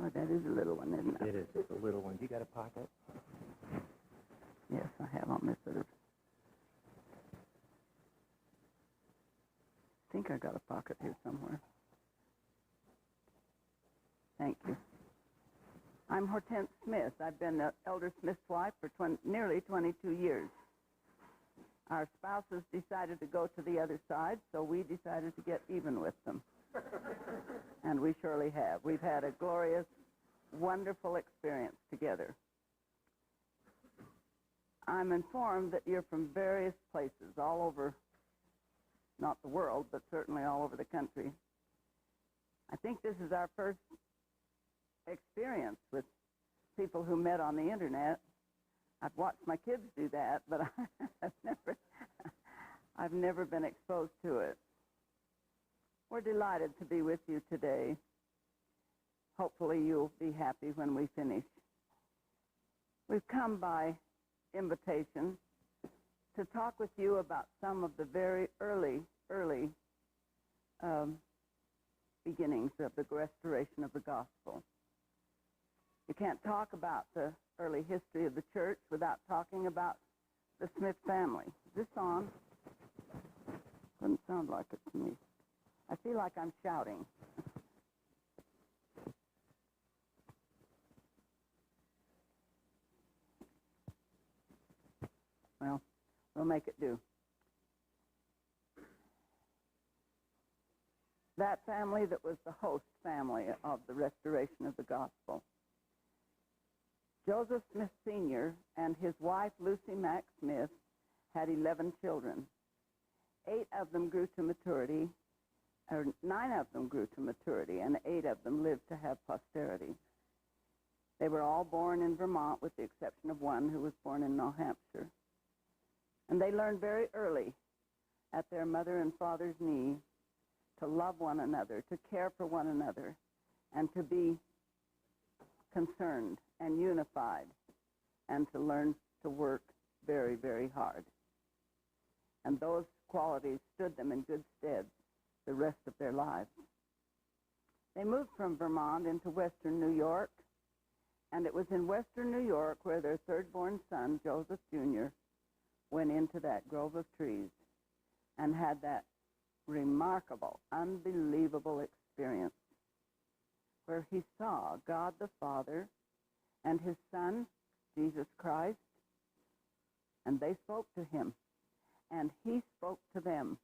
Oh, that is a little one, isn't it? It is. It's a little one. You got a pocket? Yes, I have on this sort of. I think I got a pocket here somewhere. Thank you. I'm Hortense Smith. I've been Elder Smith's wife for nearly 22 years. Our spouses decided to go to the other side, so we decided to get even with them. And we surely have. We've had a glorious, wonderful experience together. I'm informed that you're from various places all over, not the world, but certainly all over the country. I think this is our first experience with people who met on the internet. I've watched my kids do that, but I've never been exposed to it. We're delighted to be with you today. Hopefully you'll be happy when we finish. We've come by invitation to talk with you about some of the very early beginnings of the restoration of the gospel. You can't talk about the early history of the church without talking about the Smith family. Is this on? Doesn't sound like it to me. I feel like I'm shouting. Well, we'll make it do. That family that was the host family of the restoration of the gospel. Joseph Smith Sr. and his wife, Lucy Mack Smith, had 11 children. 8 of them grew to maturity, or 9 of them grew to maturity, and 8 of them lived to have posterity. They were all born in Vermont, with the exception of one who was born in New Hampshire. And they learned very early at their mother and father's knee to love one another, to care for one another, and to be concerned and unified, and to learn to work very, very hard. And those qualities stood them in good stead the rest of their lives. They moved from Vermont into western New York, and it was in western New York where their third-born son, Joseph Jr., went into that grove of trees and had that remarkable, unbelievable experience where he saw God the Father and his Son, Jesus Christ, and they spoke to him, and he spoke to them.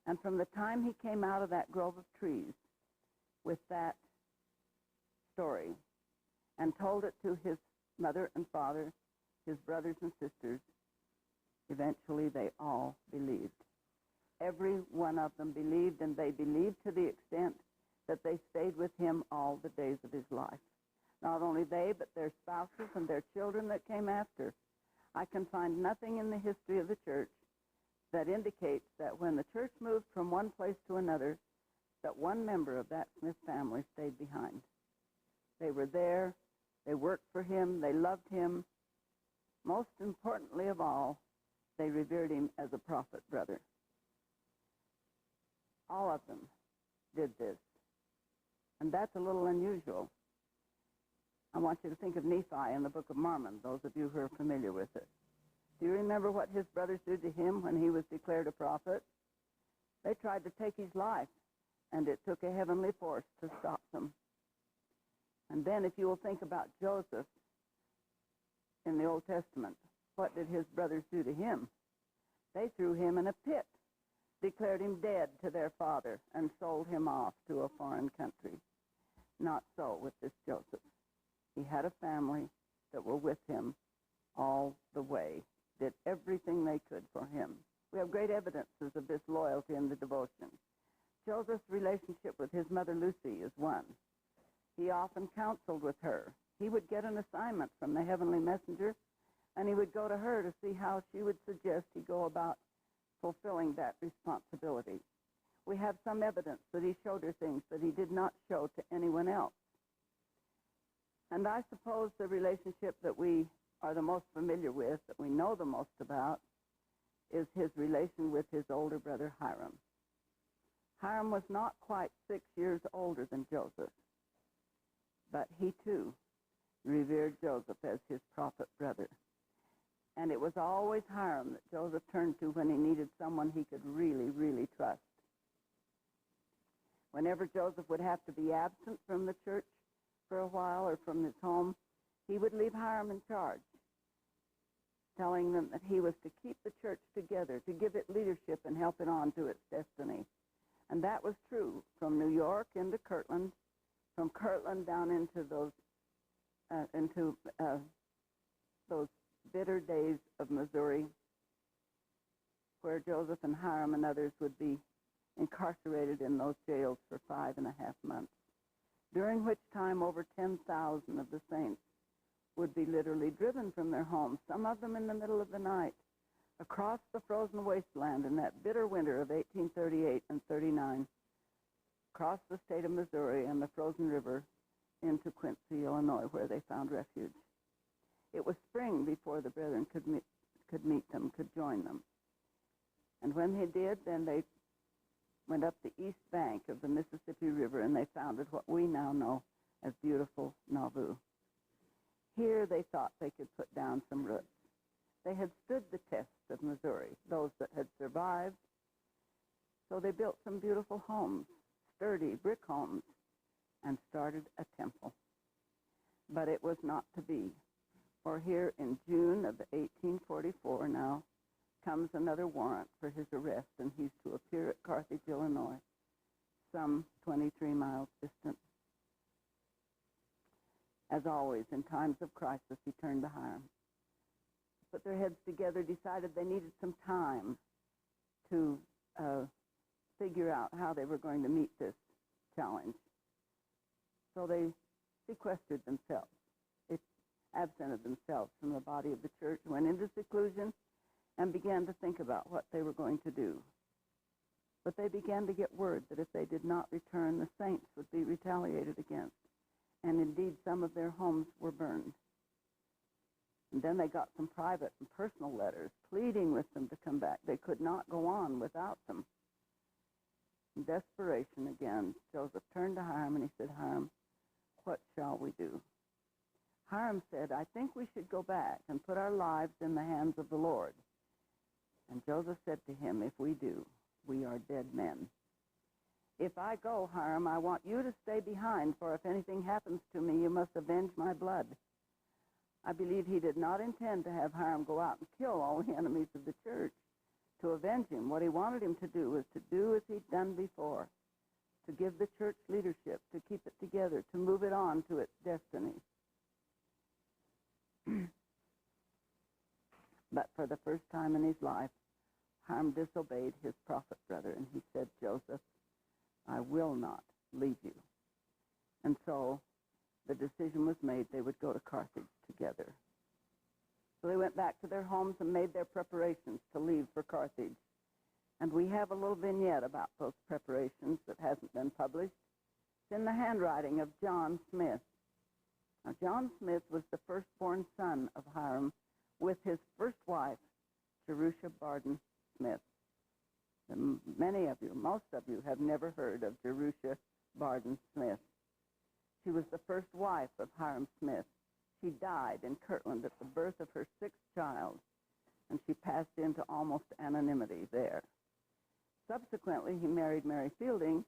And from the time he came out of that grove of trees with that story and told it to his mother and father, his brothers and sisters, eventually they all believed. Every one of them believed, and they believed to the extent that they stayed with him all the days of his life. Not only they, but their spouses and their children that came after. I can find nothing in the history of the church that indicates that when the church moved from one place to another, that one member of that Smith family stayed behind. They were there, they worked for him, they loved him. Most importantly of all, they revered him as a prophet brother. All of them did this. And that's a little unusual. I want you to think of Nephi in the Book of Mormon, those of you who are familiar with it. Do you remember what his brothers did to him when he was declared a prophet? They tried to take his life, and it took a heavenly force to stop them. And then if you will think about Joseph in the Old Testament, what did his brothers do to him? They threw him in a pit, declared him dead to their father, and sold him off to a foreign country. Not so with this Joseph. He had a family that were with him all the way, did everything they could for him. We have great evidences of this loyalty and the devotion. Joseph's relationship with his mother Lucy is one. He often counseled with her. He would get an assignment from the heavenly messenger, and he would go to her to see how she would suggest he go about fulfilling that responsibility. We have some evidence that he showed her things that he did not show to anyone else. And I suppose the relationship that we are the most familiar with, that we know the most about, is his relation with his older brother Hyrum. Hyrum was not quite 6 years older than Joseph, But he, too, revered Joseph as his prophet brother. And it was always Hyrum that Joseph turned to when he needed someone he could really, really trust. Whenever Joseph would have to be absent from the church for a while or from his home, he would leave Hyrum in charge, telling them that he was to keep the church together, to give it leadership and help it on to its destiny. And that was true from New York into Kirtland, from Kirtland down into those bitter days of Missouri, where Joseph and Hyrum and others would be incarcerated in those jails for 5.5 months, during which time over 10,000 of the saints would be literally driven from their homes, some of them in the middle of the night, across the frozen wasteland in that bitter winter of 1838 and 39, across the state of Missouri and the frozen river into Quincy, Illinois, where they found refuge. It was spring before the brethren could meet them, could join them. And when they did, then they went up the east bank of the Mississippi River, and they founded what we now know as beautiful Nauvoo. Here they thought they could put down some roots. They had stood the test of Missouri, those that had survived. So they built some beautiful homes, sturdy brick homes, and started a temple. But it was not to be. For here in June of 1844 now comes another warrant for his arrest, and he's to appear at Carthage, Illinois, some 23 miles distant. As always, in times of crisis, he turned to Hyrum. Put their heads together, decided they needed some time to figure out how they were going to meet this challenge. So they sequestered themselves, absented themselves from the body of the church, went into seclusion, and began to think about what they were going to do. But they began to get word that if they did not return, the saints would be retaliated against. And indeed, some of their homes were burned. And then they got some private and personal letters pleading with them to come back. They could not go on without them. In desperation again, Joseph turned to Hyrum and he said, "Hyrum, what shall we do?" Hyrum said, "I think we should go back and put our lives in the hands of the Lord." And Joseph said to him, "If we do, we are dead men. If I go, Hyrum, I want you to stay behind, for if anything happens to me, you must avenge my blood." I believe he did not intend to have Hyrum go out and kill all the enemies of the church to avenge him. What he wanted him to do was to do as he'd done before, to give the church leadership, to keep it together, to move it on to its destiny. But for the first time in his life, Hyrum disobeyed his prophet brother, and he said, "Joseph, I will not leave you." And so the decision was made they would go to Carthage together. So they went back to their homes and made their preparations to leave for Carthage. And we have a little vignette about those preparations that hasn't been published. It's in the handwriting of John Smith. Now, John Smith was the firstborn son of Hyrum with his first wife, Jerusha Barden Smith. And many of you, most of you, have never heard of Jerusha Barden Smith. She was the first wife of Hyrum Smith. She died in Kirtland at the birth of her sixth child, and she passed into almost anonymity there. Subsequently, he married Mary Fielding,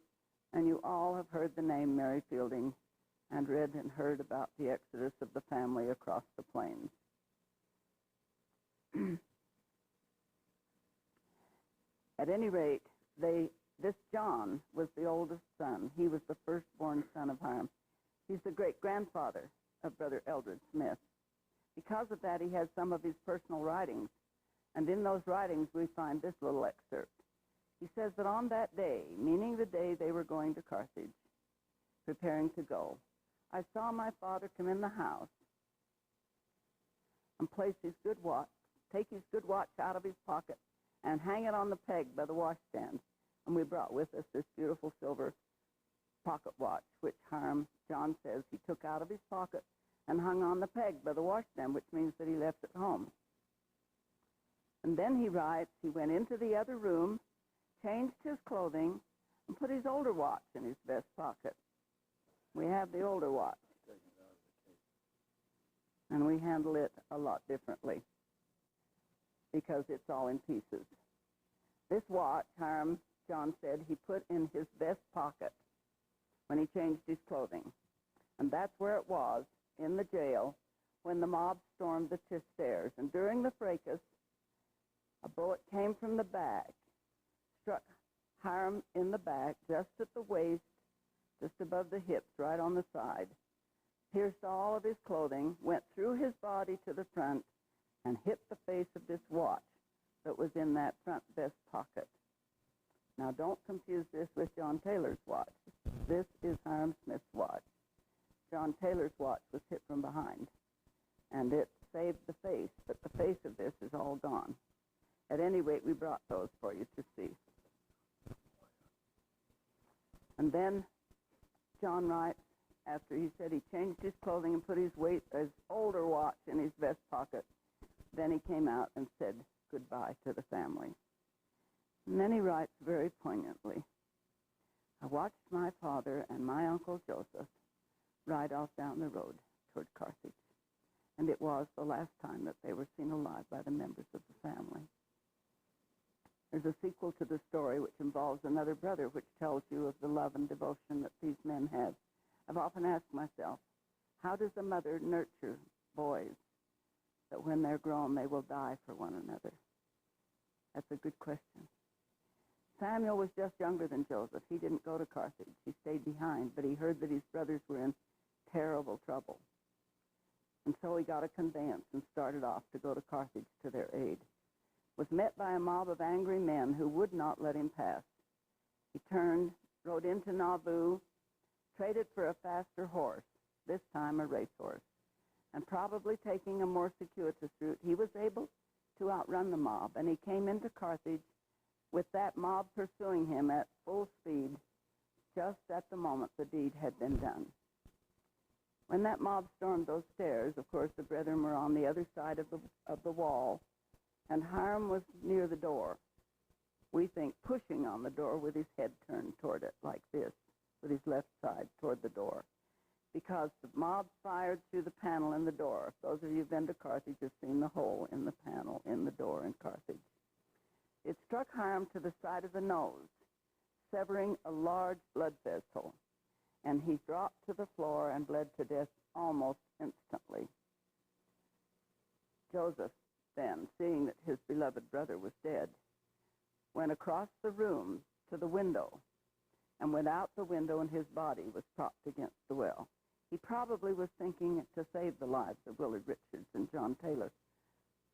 and you all have heard the name Mary Fielding and read and heard about the exodus of the family across the plains. At any rate, this John was the oldest son. He was the firstborn son of Hyrum. He's the great-grandfather of Brother Eldred Smith. Because of that, he has some of his personal writings, and in those writings we find this little excerpt. He says that on that day, meaning the day they were going to Carthage, preparing to go, I saw my father come in the house and take his good watch out of his pocket and hang it on the peg by the washstand. And we brought with us this beautiful silver pocket watch, which John says he took out of his pocket and hung on the peg by the washstand, which means that he left it home. And then he writes, he went into the other room, changed his clothing, and put his older watch in his vest pocket. We have the older watch. And we handle it a lot differently because it's all in pieces. This watch, Hyrum, John said, he put in his vest pocket when he changed his clothing. And that's where it was, in the jail, when the mob stormed the stairs. And during the fracas, a bullet came from the back, struck Hyrum in the back, just at the waist, just above the hips, right on the side, pierced all of his clothing, went through his body to the front, and hit the face of this watch that was in that front vest pocket. Now, don't confuse this with John Taylor's watch. This is Hyrum Smith's watch. John Taylor's watch was hit from behind, and it saved the face, but the face of this is all gone. At any rate, we brought those for you to see. And then John writes, after he said he changed his clothing and put his older watch in his vest pocket, then he came out and said goodbye to the family. And then he writes very poignantly, I watched my father and my Uncle Joseph ride off down the road toward Carthage, and it was the last time that they were seen alive by the members of the family. There's a sequel to the story which involves another brother, which tells you of the love and devotion that these men have. I've often asked myself, how does a mother nurture boys that when they're grown they will die for one another? That's a good question. Samuel was just younger than Joseph. He didn't go to Carthage. He stayed behind, but he heard that his brothers were in terrible trouble. And so he got a conveyance and started off to go to Carthage to their aid. Was met by a mob of angry men who would not let him pass. He turned, rode into Nauvoo, traded for a faster horse, this time a racehorse, and probably taking a more circuitous route, he was able to outrun the mob, and he came into Carthage with that mob pursuing him at full speed just at the moment the deed had been done. When that mob stormed those stairs, of course, the brethren were on the other side of the wall, and Hyrum was near the door. We think pushing on the door with his head turned toward it like this, with his left side toward the door, because the mob fired through the panel in the door. Those of you who've been to Carthage have seen the hole in the panel in the door in Carthage. It struck Hyrum to the side of the nose, severing a large blood vessel, and he dropped to the floor and bled to death almost instantly. Joseph, then, seeing that his beloved brother was dead, went across the room to the window and went out the window, and his body was propped against the well. He probably was thinking to save the lives of Willard Richards and John Taylor,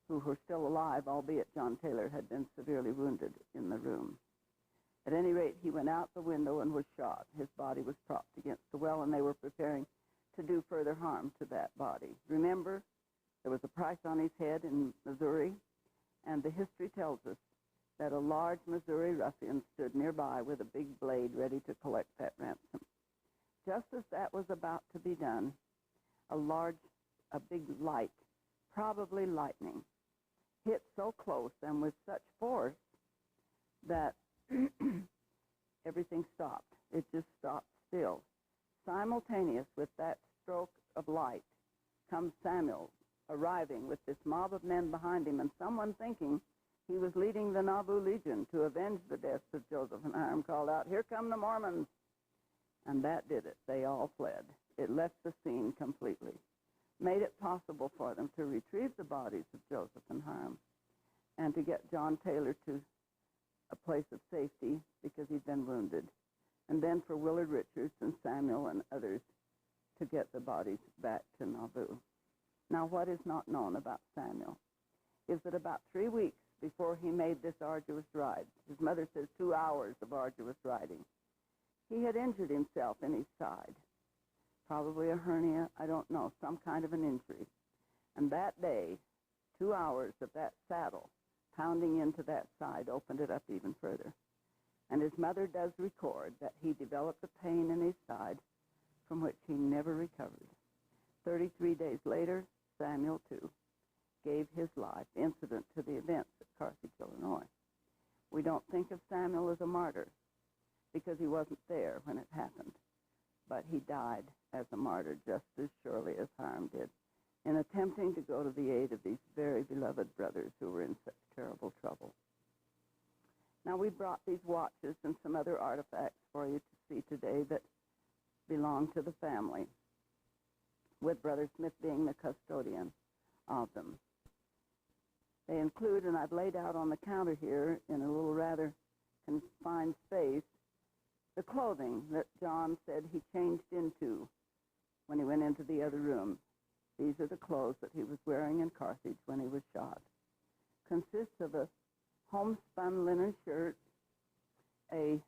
who were still alive, albeit John Taylor had been severely wounded in the room. At any rate, he went out the window and was shot. His body was propped against the well, and they were preparing to do further harm to that body. Remember, there was a price on his head in Missouri, and the history tells us that a large Missouri ruffian stood nearby with a big blade ready to collect that ransom. Just as that was about to be done, a big light, probably lightning, hit so close and with such force that everything stopped. It just stopped still. Simultaneous with that stroke of light comes Samuel, arriving with this mob of men behind him, and someone thinking he was leading the Nauvoo Legion to avenge the deaths of Joseph and Hyrum called out, "Here come the Mormons!" And that did it. They all fled. It left the scene completely, made it possible for them to retrieve the bodies of Joseph and Hyrum and to get John Taylor to a place of safety because he'd been wounded, and then for Willard Richards and Samuel and others to get the bodies back to Nauvoo. Now, what is not known about Samuel is that about 3 weeks before he made this arduous ride, his mother says 2 hours of arduous riding, he had injured himself in his side, probably a hernia, I don't know, some kind of an injury. And that day, 2 hours of that saddle pounding into that side opened it up even further. And his mother does record that he developed a pain in his side from which he never recovered. 33 days later, Samuel, too, gave his life incident to the events at Carthage, Illinois. We don't think of Samuel as a martyr because he wasn't there when it happened, but he died as a martyr just as surely as Hyrum did. in attempting to go to the aid of these very beloved brothers who were in such terrible trouble. Now, we brought these watches and some other artifacts for you to see today that belong to the family, with Brother Smith being the custodian of them. They include, and I've laid out on the counter here in a little rather confined space, the clothing that John said he changed into when he went into the other room. These are the clothes that he was wearing in Carthage when he was shot. Consists of a homespun linen shirt, a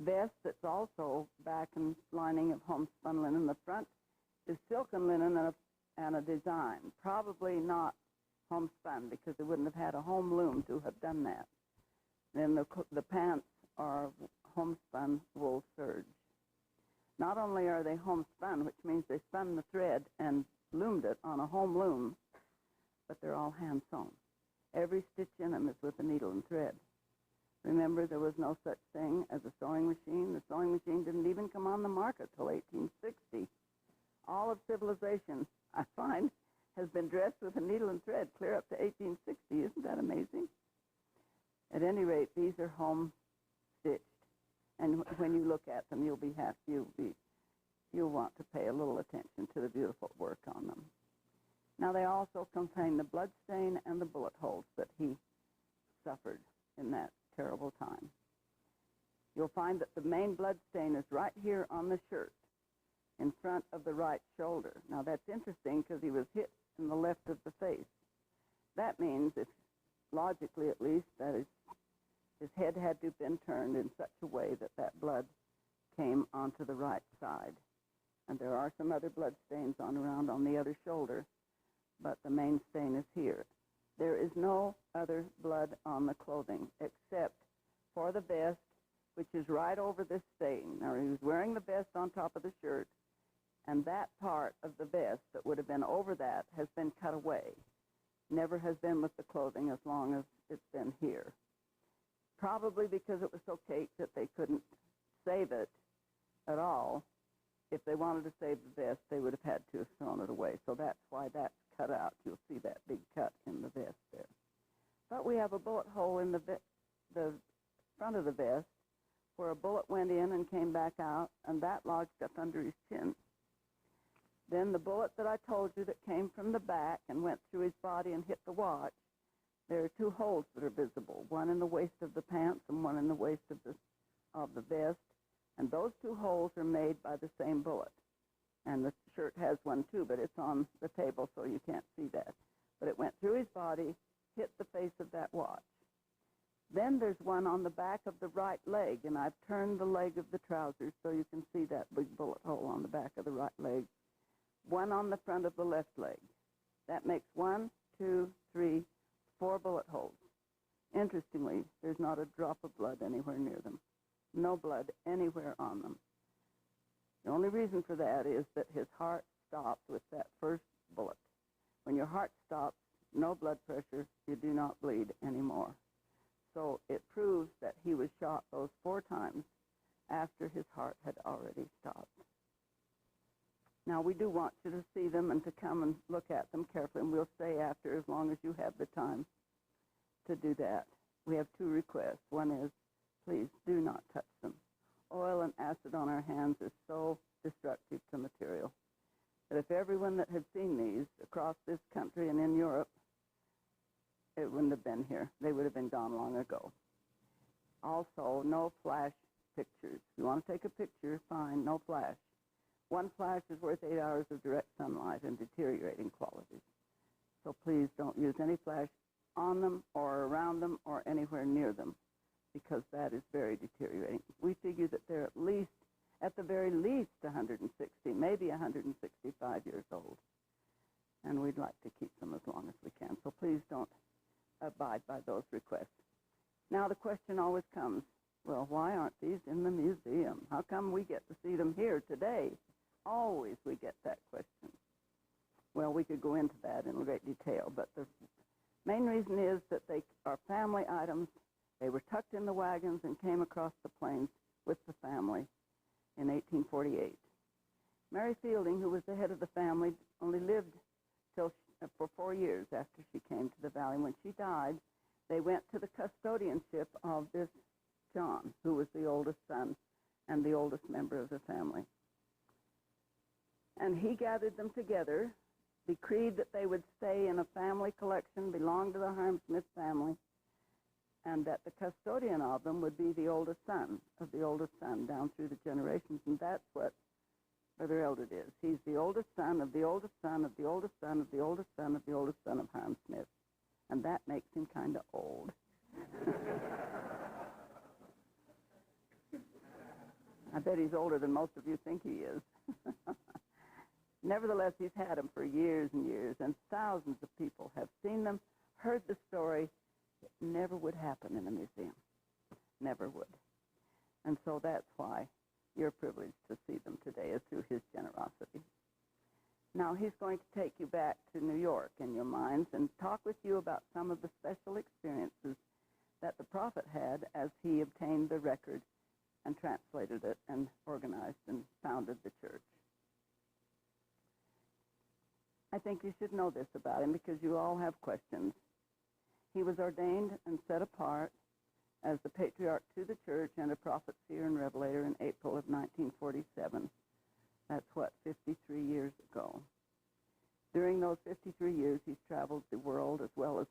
vest that's also back and lining of homespun linen. The front is silken linen and a design. Probably not homespun because they wouldn't have had a home loom to have done that. Then the pants are homespun wool serge. Not only are they homespun, which means they spun the thread and loomed it on a home loom, but they're all hand sewn. Every stitch in them is with a needle and thread. Remember, there was no such thing as a sewing machine. The sewing machine didn't even come on the market till 1860. All of civilization, I find, has been dressed with a needle and thread clear up to 1860. Isn't that amazing? At any rate, these are home stitched, and when you look at them, you'll want to pay a little attention to the beautiful work on them. Now, they also contain the blood stain and the bullet holes that he suffered in that terrible time. You'll find that the main blood stain is right here on the shirt in front of the right shoulder. Now, that's interesting because he was hit in the left of the face. That means, if logically at least, that his head had to have been turned in such a way that that blood came onto the right side. And there are some other blood stains around on the other shoulder, but the main stain is here. There is no other blood on the clothing except for the vest, which is right over this stain. Now, he was wearing the vest on top of the shirt, and that part of the vest that would have been over that has been cut away. Never has been with the clothing as long as it's been here. Probably because it was so caked that they couldn't save it at all. If they wanted to save the vest, they would have had to have thrown it away. So that's why that's cut out. You'll see that big cut in the vest there. But we have a bullet hole in the front of the vest where a bullet went in and came back out, and that lodged up under his chin. Then the bullet that I told you that came from the back and went through his body and hit the watch, there are two holes that are visible, one in the waist of the pants and one in the waist of the vest. And those two holes are made by the same bullet. And the shirt has one too, but it's on the table so you can't see that. But it went through his body, hit the face of that watch. Then there's one on the back of the right leg, and I've turned the leg of the trousers so you can see that big bullet hole on the back of the right leg. One on the front of the left leg. That makes 1, 2, 3, 4 bullet holes. Interestingly, there's not a drop of blood anywhere near them. No blood anywhere on them. The only reason for that is that his heart stopped with that first bullet. When your heart stops, no blood pressure, you do not bleed anymore. So it proves that he was shot those 4 times after his heart had already stopped. Now, we do want you to see them and to come and look at them carefully, and we'll stay after as long as you have the time to do that. We have 2 requests. One is, please do not touch them. Oil and acid on our hands is so destructive to material that if everyone that had seen these across this country and in Europe, it wouldn't have been here. They would have been gone long ago. Also, no flash pictures. If you want to take a picture, fine, no flash. 1 flash is worth 8 hours of direct sunlight and deteriorating qualities. So please don't use any flash on them or around them or anywhere near them, because that is very deteriorating. We figure that they're at the very least 160, maybe 165 years old. And we'd like to keep them as long as we can. So please don't abide by those requests. Now the question always comes, well, why aren't these in the museum? How come we get to see them here today? Always we get that question. Well, we could go into that in great detail, but the main reason is that they are family items. They were tucked in the wagons and came across the plains with the family in 1848. Mary Fielding, who was the head of the family, only lived for 4 years after she came to the valley. When she died, they went to the custodianship of this John, who was the oldest son and the oldest member of the family. And he gathered them together, decreed that they would stay in a family collection, belong to the Hyrum Smith family, and that the custodian of them would be the oldest son of the oldest son down through the generations. And that's what Brother Eldred is. He's the oldest son of the oldest son of the oldest son of the oldest son of the oldest son of Hyrum Smith. And that makes him kind of old. I bet he's older than most of you think he is. Nevertheless, he's had them for years and years, and thousands of people have seen them, heard the story. It never would happen in a museum. Never would. And so that's why you're privileged to see them today, is through his generosity. Now, he's going to take you back to New York in your minds and talk with you about some of the special experiences that the prophet had as he obtained the record and translated it and organized and founded the church. I think you should know this about him because you all have questions. He was ordained and set apart as the patriarch to the church and a prophet, seer, and revelator in April of 1947. That's 53 years ago. During those 53 years, he's traveled the world as well as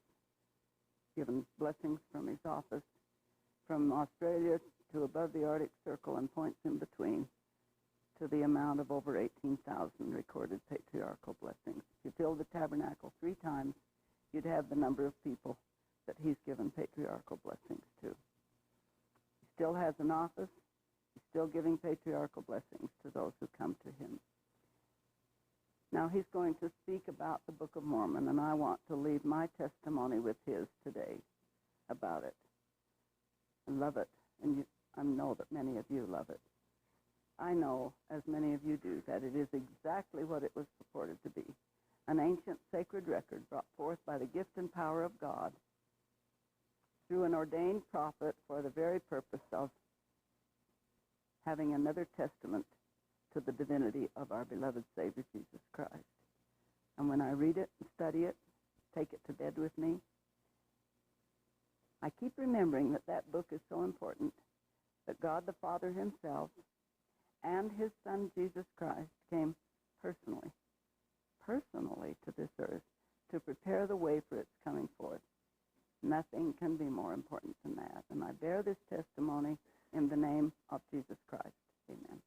given blessings from his office, from Australia to above the Arctic Circle and points in between, to the amount of over 18,000 recorded patriarchal blessings. If you filled the tabernacle 3 times, you'd have the number of people that he's given patriarchal blessings to. He still has an office. He's still giving patriarchal blessings to those who come to him. Now he's going to speak about the Book of Mormon, and I want to leave my testimony with his today about it. I love it, and I know that many of you love it. I know, as many of you do, that it is exactly what it was purported to be, an ancient sacred record brought forth by the gift and power of God through an ordained prophet for the very purpose of having another testament to the divinity of our beloved Savior, Jesus Christ. And when I read it and study it, take it to bed with me, I keep remembering that that book is so important, that God the Father himself and his Son, Jesus Christ, came personally to this earth to prepare the way for its coming forth. Nothing can be more important than that. And I bear this testimony in the name of Jesus Christ. Amen.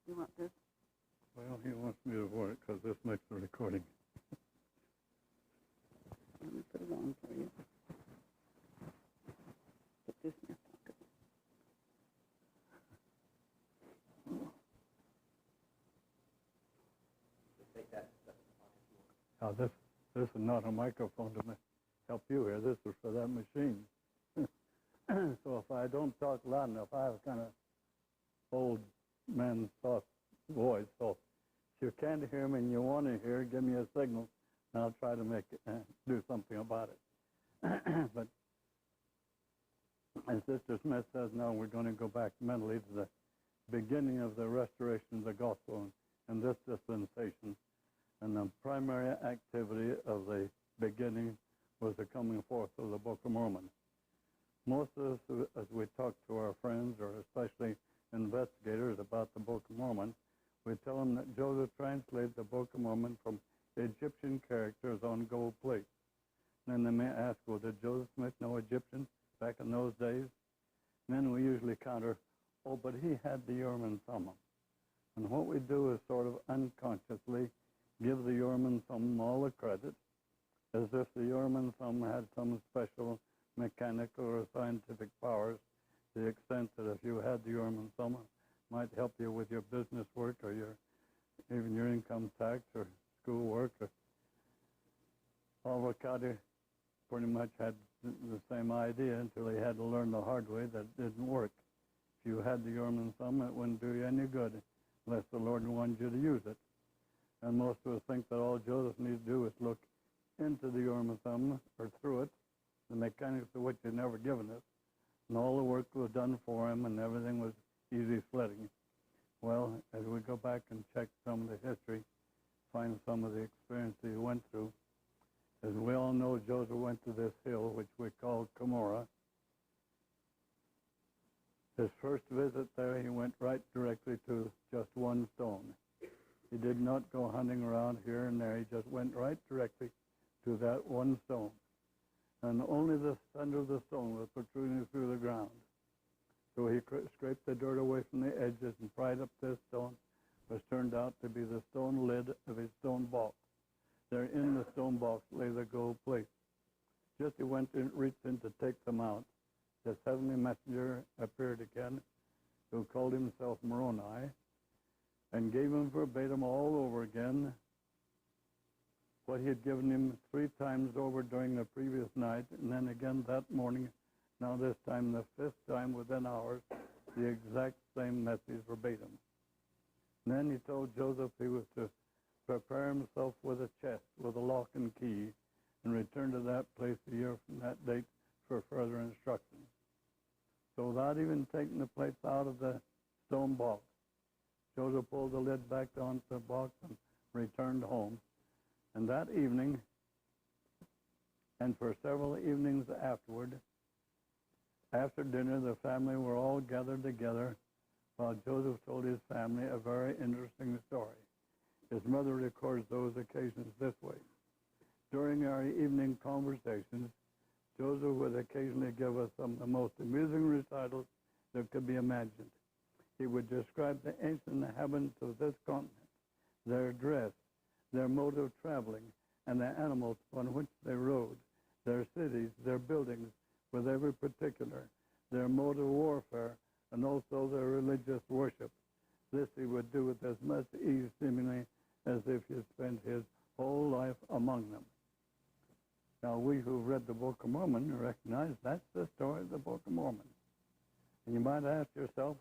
You want this? Well, he wants me to work because this makes the recording. Let me put it on for you. Put this in your pocket. Now, this is not a microphone to help you here. This is for that machine. So if I don't talk loud enough, I have a kind of old man soft voice. So if you can't hear me and you want to hear, give me a signal, and I'll try to make it, do something about it. But as Sister Smith says now, we're going to go back mentally to the beginning of the restoration of the gospel in this dispensation. And the primary activity of the beginning was the coming forth of the Book of Mormon. Most of us, as we talk to our friends, or especially investigators about the Book of Mormon, we tell them that Joseph translated the Book of Mormon from Egyptian characters on gold plate. And then they may ask, well, did Joseph Smith know Egyptian back in those days? And then we usually counter, oh, but he had the Urim and Thummim. And what we do is sort of unconsciously give the Urim and Thummim all the credit, as if the Urim and Thummim had some special mechanical or scientific powers, to the extent that if you had the Urim and Thummim, it might help you with your business work or even your income tax or school work. Oliver Cowdery pretty much had the same idea until he had to learn the hard way that it didn't work. If you had the Urim and Thummim, it wouldn't do you any good unless the Lord wanted you to use it. And most of us think that all Joseph needs to do is look into the Urim and Thummim, or through it, the mechanics of which he's never given us, and all the work was done for him, and everything was easy sledding. Well, as we go back and check some of the history, find some of the experience he went through, as we all know, Joseph went to this hill, which we call Cumorah. His first visit there, he went right directly to just one stone. He did not go hunting around here and there. He just went right directly to that one stone. And only the center of the stone was protruding through the ground. So he scraped the dirt away from the edges and pried up this stone, which turned out to be the stone lid of his stone box. There in the stone box lay the gold plates. Just he went and reached in to take them out, this heavenly messenger appeared again, who called himself Moroni, and gave him verbatim all over again what he had given him 3 times over during the previous night, and then again that morning, now this time the 5th time within hours, the exact same message verbatim. And then he told Joseph he was to prepare himself with a chest, with a lock and key, and return to that place a year from that date for further instructions. So without even taking the plates out of the stone box, Joseph pulled the lid back onto the box and returned home. And that evening, and for several evenings afterward, after dinner, the family were all gathered together while Joseph told his family a very interesting story. His mother records those occasions this way. During our evening conversations, Joseph would occasionally give us some of the most amusing recitals that could be imagined. He would describe the ancient inhabitants of this continent, their dress, their mode of traveling, and the animals on which they rode, their cities, their buildings, with every particular, their mode of warfare, and also their religious worship. This he would do with as much ease, seemingly, as if he had spent his whole life among them. Now, we who read the Book of Mormon recognize that's the story of the Book of Mormon. And you might ask yourself,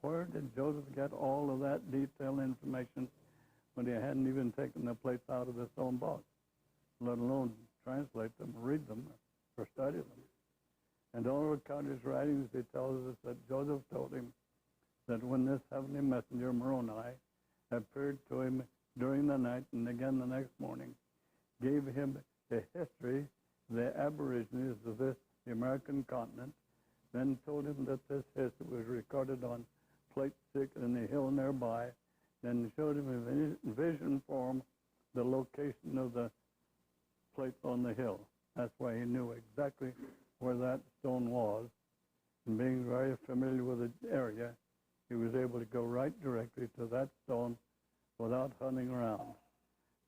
where did Joseph get all of that detailed information when he hadn't even taken the plates out of the stone box, let alone translate them, read them, or study them? And all of his writings, he tells us that Joseph told him that when this heavenly messenger, Moroni, appeared to him during the night and again the next morning, gave him the history, the aborigines of this, the American continent, then told him that this history was recorded on plate 6 in the hill nearby, then showed him in vision form the location of the plate on the hill. That's why he knew exactly where that stone was. And being very familiar with the area, he was able to go right directly to that stone without hunting around.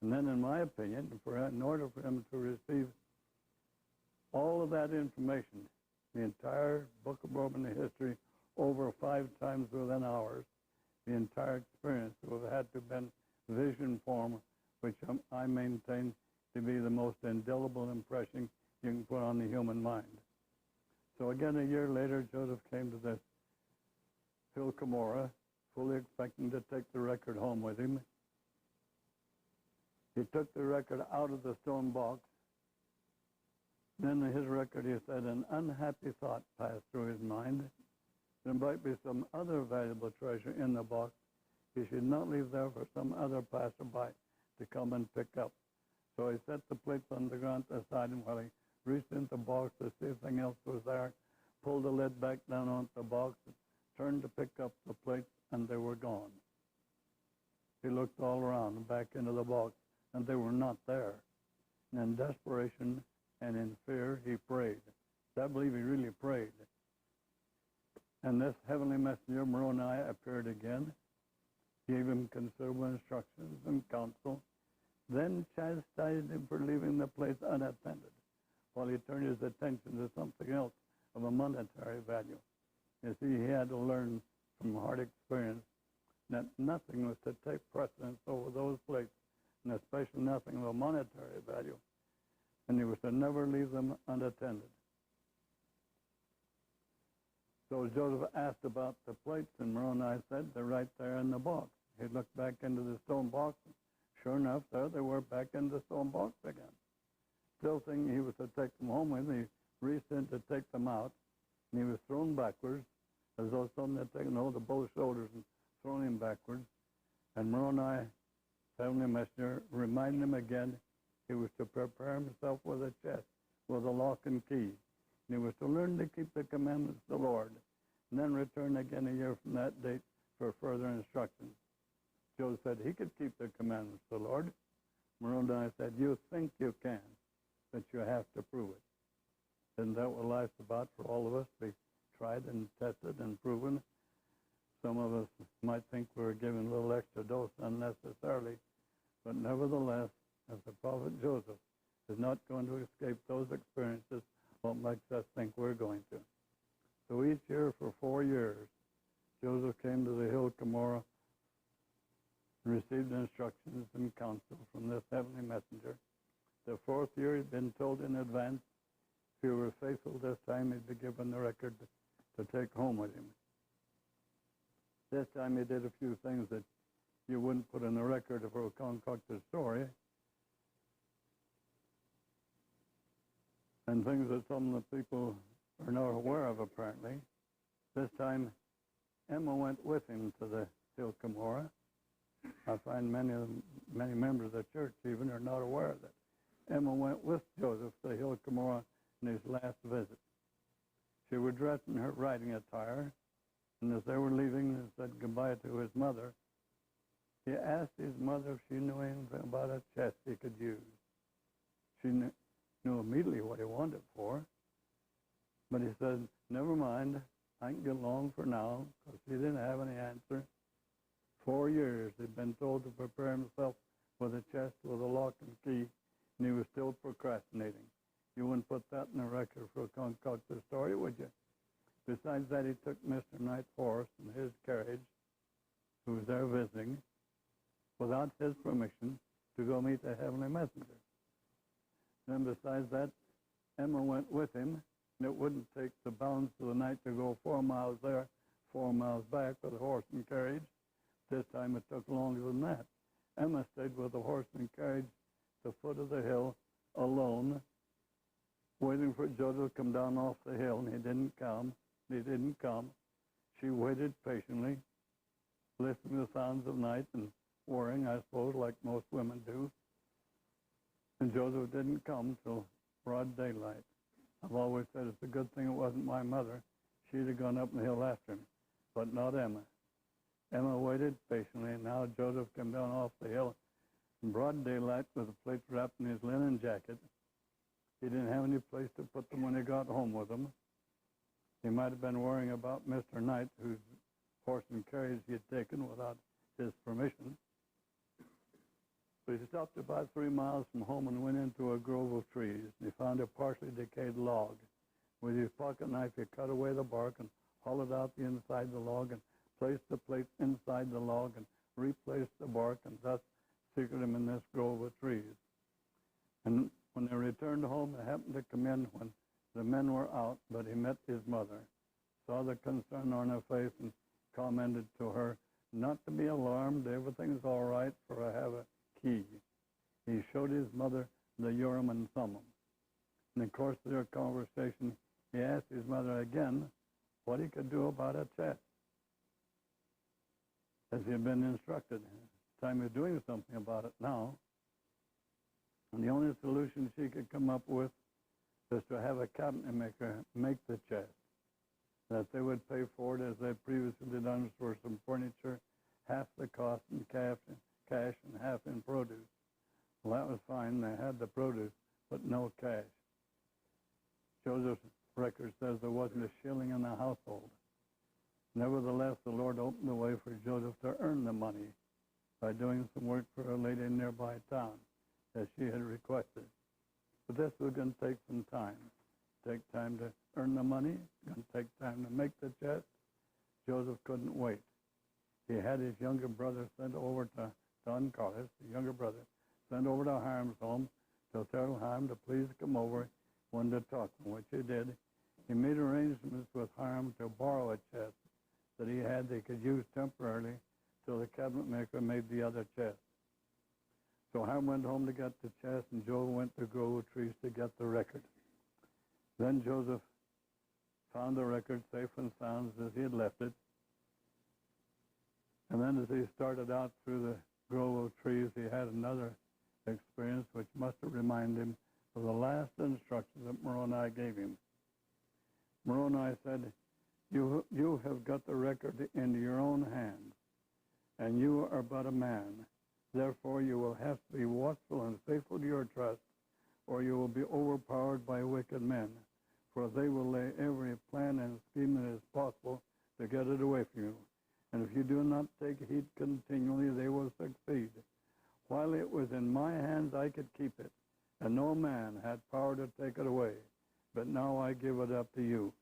And then, in my opinion, in order for him to receive all of that information, the entire Book of Mormon history, over 5 times within hours, the entire experience would have had to have been vision form, which I maintain to be the most indelible impression you can put on the human mind. So again, a year later, Joseph came to this hill Cumorah, fully expecting to take the record home with him. He took the record out of the stone box. Then in his record, he said, an unhappy thought passed through his mind. There might be some other valuable treasure in the box. He should not leave there for some other passerby to come and pick up. So he set the plates on the ground aside, and while he reached into the box to see if anything else was there, pulled the lid back down onto the box, turned to pick up the plates, and they were gone. He looked all around and back into the box, and they were not there. And in desperation and in fear, he prayed. I believe he really prayed. And this heavenly messenger, Moroni, appeared again, gave him considerable instructions and counsel, then chastised him for leaving the place unattended, while he turned his attention to something else of a monetary value. You see, he had to learn from hard experience that nothing was to take precedence over those plates, and especially nothing of a monetary value, and he was to never leave them unattended. So Joseph asked about the plates, and Moroni said, they're right there in the box. He looked back into the stone box, and sure enough, there they were back in the stone box again. Still thinking he was to take them home with him, he reached in to take them out, and he was thrown backwards, as though someone had taken hold of both shoulders and thrown him backwards. And Moroni, heavenly messenger, reminded him again he was to prepare himself with a chest, with a lock and key. And he was to learn to keep the commandments of the Lord, and then return again a year from that date for further instructions. Joseph said he could keep the commandments of the Lord. Moroni said, you think you can, but you have to prove it. Isn't that what life's about for all of us? To be tried and tested and proven. Some of us might think we're giving a little extra dose unnecessarily, but nevertheless, as the prophet Joseph is not going to escape those experiences, what makes us think we're going to. So each year for 4 years, Joseph came to the hill Cumorah and received instructions and counsel from this heavenly messenger. The 4th year, he'd been told in advance, if he were faithful this time, he'd be given the record to take home with him. This time he did a few things that you wouldn't put in a record of a concocted story, and things that some of the people are not aware of, apparently. This time, Emma went with him to the hill Cumorah. I find many members of the church even are not aware of that. Emma went with Joseph to the hill Cumorah in his last visit. She was dressed in her riding attire, and as they were leaving and said goodbye to his mother, he asked his mother if she knew anything about a chest he could use. She knew immediately what he wanted it for, but he said, never mind, I can get along for now, because he didn't have any answer. 4 years he'd been told to prepare himself with a chest with a lock and key, and he was still procrastinating. You wouldn't put that in a record for a concocted story, would you? Besides that, he took Mr. Knight's horse and his carriage, who was there visiting, without his permission, to go meet the heavenly messenger. Then besides that, Emma went with him, and it wouldn't take the balance of the night to go 4 miles there, 4 miles back with a horse and carriage. This time it took longer than that. Emma stayed with the horse and carriage at the foot of the hill, alone, waiting for Joseph to come down off the hill, and he didn't come. She waited patiently, listening to the sounds of night and worrying, I suppose, like most women do. And Joseph didn't come till broad daylight. I've always said it's a good thing it wasn't my mother. She'd have gone up the hill after him, but not Emma. Emma waited patiently, and now Joseph came down off the hill in broad daylight with the plates wrapped in his linen jacket. He didn't have any place to put them when he got home with them. He might have been worrying about Mr. Knight, whose horse and carriage he had taken without his permission. But he stopped about 3 miles from home and went into a grove of trees. He found a partially decayed log. With his pocket knife, he cut away the bark and hollowed out the inside of the log and placed the plates inside the log and replaced the bark, and thus secreted him in this grove of trees. And when they returned home, they happened to come in when the men were out, but he met his mother, saw the concern on her face, and commented to her not to be alarmed, everything's all right, for I have a key. He showed his mother the Urim and Thummim. In the course of their conversation, he asked his mother again what he could do about a chest, as he had been instructed. It's time he's doing something about it now. And the only solution she could come up with is to have a cabinet maker make the chest, that they would pay for it as they previously done for some furniture, half the cost in cash and half in produce. Well, that was fine. They had the produce, but no cash. Joseph's record says there wasn't a shilling in the household. Nevertheless, the Lord opened the way for Joseph to earn the money by doing some work for a lady in nearby town, as she had requested. But this was going to take some time. Take time to earn the money, going to take time to make the chest. Joseph couldn't wait. He had his younger brother sent over to Don Carlos, the younger brother, sent over to Hyrum's home to tell Hyrum to please come over, wanted to talk to him, which he did. He made arrangements with Hyrum to borrow a chest that he had they could use temporarily till the cabinet maker made the other chest. So Hyrum went home to get the chest, and Joe went to Grove of Trees to get the record. Then Joseph found the record safe and sound as he had left it. And then as he started out through the grove of trees, he had another experience which must have reminded him of the last instructions that Moroni gave him. Moroni said, you have got the record into your own hands, and you are but a man. Therefore, you will have to be watchful and faithful to your trust, or you will be overpowered by wicked men, for they will lay every plan and scheme that is possible to get it away from you. And if you do not take heed continually, they will succeed. While it was in my hands, I could keep it, and no man had power to take it away. But now I give it up to you.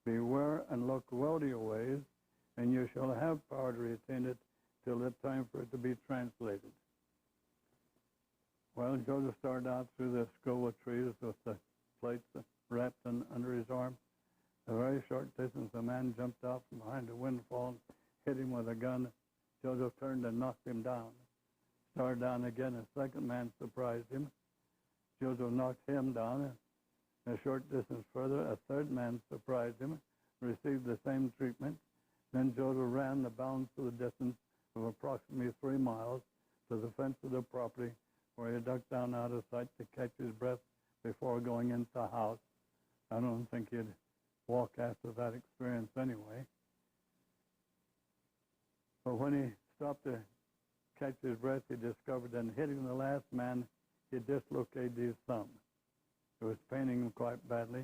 Beware and look well to your ways, and you shall have power to retain it till the time for it to be translated. Well, Joseph started out through the grove of trees with the plates wrapped under his arm. A very short distance, a man jumped out from behind a windfall and hit him with a gun. Joseph turned and knocked him down. Started down again. A second man surprised him. Joseph knocked him down. A short distance further, a third man surprised him, received the same treatment. Then Joseph ran the balance of the distance of approximately 3 miles to the fence of the property, where he ducked down out of sight to catch his breath before going into the house. I don't think he'd walk after that experience anyway. But when he stopped to catch his breath, he discovered that in hitting the last man, he dislocated his thumb. It was paining him quite badly,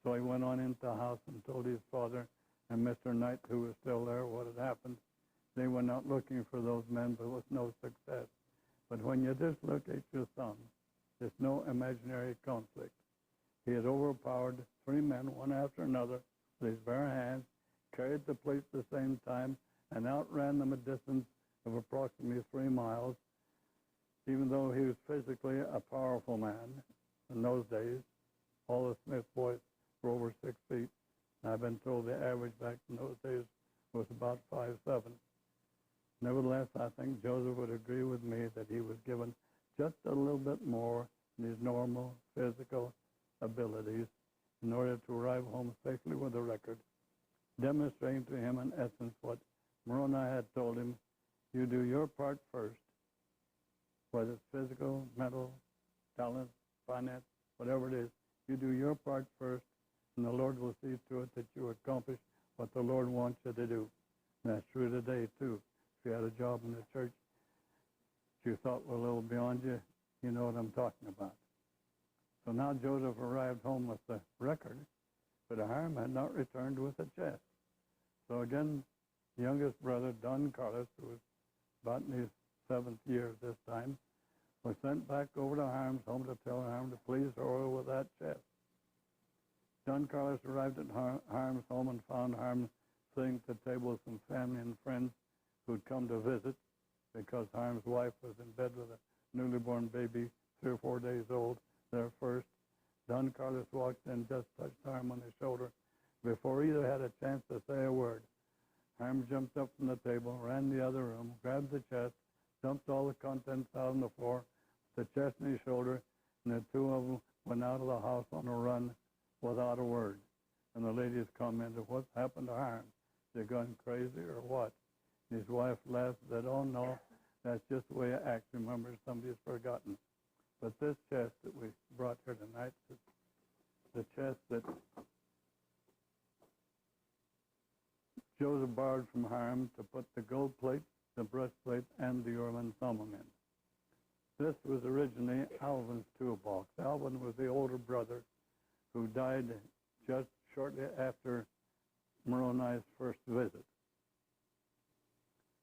so he went on into the house and told his father and Mr. Knight, who was still there, what had happened. They went out looking for those men, but with no success. But when you dislocate your thumb, there's no imaginary conflict. He had overpowered 3 men, one after another, with his bare hands, carried the plates at the same time, and outran them a distance of approximately 3 miles. Even though he was physically a powerful man in those days, all the Smith boys were over 6 feet. And I've been told the average back in those days was about 5'7". Nevertheless, I think Joseph would agree with me that he was given just a little bit more than his normal physical abilities in order to arrive home safely with a record, demonstrating to him in essence what Moroni had told him: you do your part first, whether it's physical, mental, talent, finance, whatever it is. You do your part first, and the Lord will see to it that you accomplish what the Lord wants you to do. And that's true today, too. If you had a job in the church that you thought was a little beyond you, you know what I'm talking about. So now Joseph arrived home with the record, but Hyrum had not returned with the chest. So again, the youngest brother, Don Carlos, who was about in his 7th year at this time, was sent back over to Hyrum's home to tell Hyrum to please hurry with that chest. Don Carlos arrived at Hyrum's home and found Hyrum sitting at the table with some family and friends who'd come to visit, because Hyrum's wife was in bed with a newly born baby, 3 or 4 days old, there first. Don Carlos walked in, just touched Hyrum on the shoulder. Before either had a chance to say a word, Hyrum jumped up from the table, ran the other room, grabbed the chest, dumped all the contents out on the floor, the chest on his shoulder, and the 2 of them went out of the house on a run without a word. And the ladies commented, "What's happened to Hyrum? They're gone crazy or what?" And his wife laughed and said, "Oh, no, that's just the way I act. Remember, somebody's forgotten." But this chest that we brought here tonight is the chest that Joseph borrowed from Hyrum to put the gold plate, the breastplate, and the Urim and Thummim in. This was originally Alvin's toolbox. Alvin was the older brother who died just shortly after Moroni's first visit.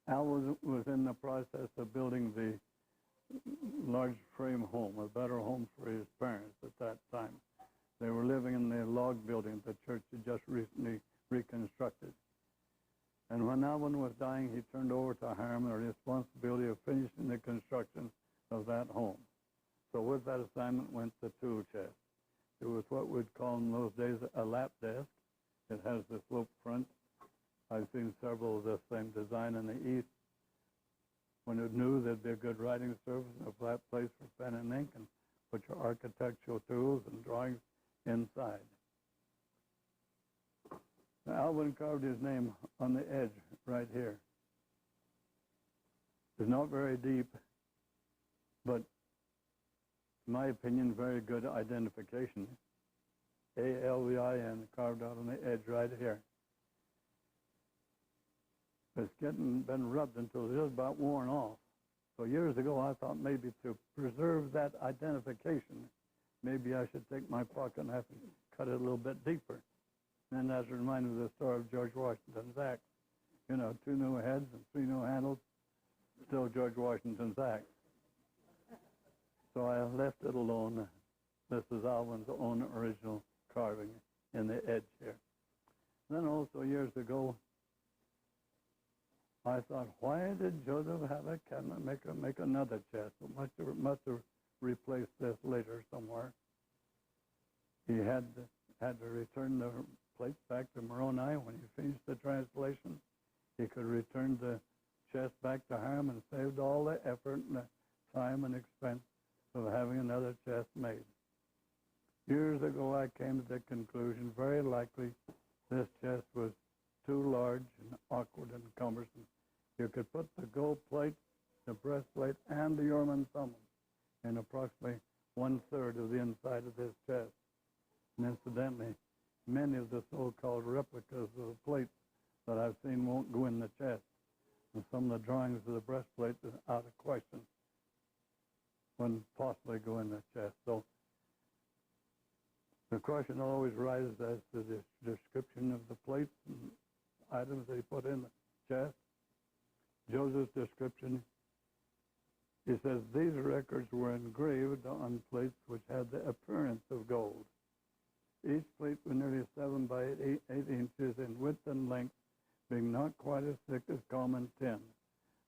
Alvin was in the process of building the large frame home, a better home for his parents at that time. They were living in the log building the church had just recently reconstructed. And when Alvin was dying, he turned over to Hyrum the responsibility of finishing the construction of that home. So with that assignment went the tool chest. It was what we'd call in those days a lap desk. It has the sloped front. I've seen several of this same design in the East. When it knew there'd be a good writing surface and a flat place for pen and ink, and put your architectural tools and drawings inside. his name on the edge right here. It's not very deep, but in my opinion, very good identification. Alvin carved out on the edge right here. It's been rubbed until it's just about worn off. So years ago, I thought maybe to preserve that identification, maybe I should take my pocket and have to cut it a little bit deeper. And that's reminded me of the story of George Washington's axe. You know, 2 new heads and 3 new handles, still George Washington's axe. So I left it alone. This is Alvin's own original carving in the edge here. Then also years ago, I thought, why did Joseph have a cabinet make another chest? It must have replaced this later somewhere. He had to return the plates back to Moroni when he finished the translation. He could return the chest back to Hyrum and saved all the effort and the time and expense of having another chest made. Years ago, I came to the conclusion, very likely, this chest was too large and awkward and cumbersome. You could put the gold plate, the breastplate, and the Urim and Thummim in approximately 1/3 of the inside of this chest. And incidentally, many of the so-called replicas of the plates that I've seen won't go in the chest. And some of the drawings of the breastplate is out of question. Wouldn't possibly go in the chest. So the question always rises as to the description of the plates and items they put in the chest. Joseph's description, he says, these records were engraved on plates which had the appearance of gold. Each plate was nearly 7 by 8 inches in width and length, being not quite as thick as common tin.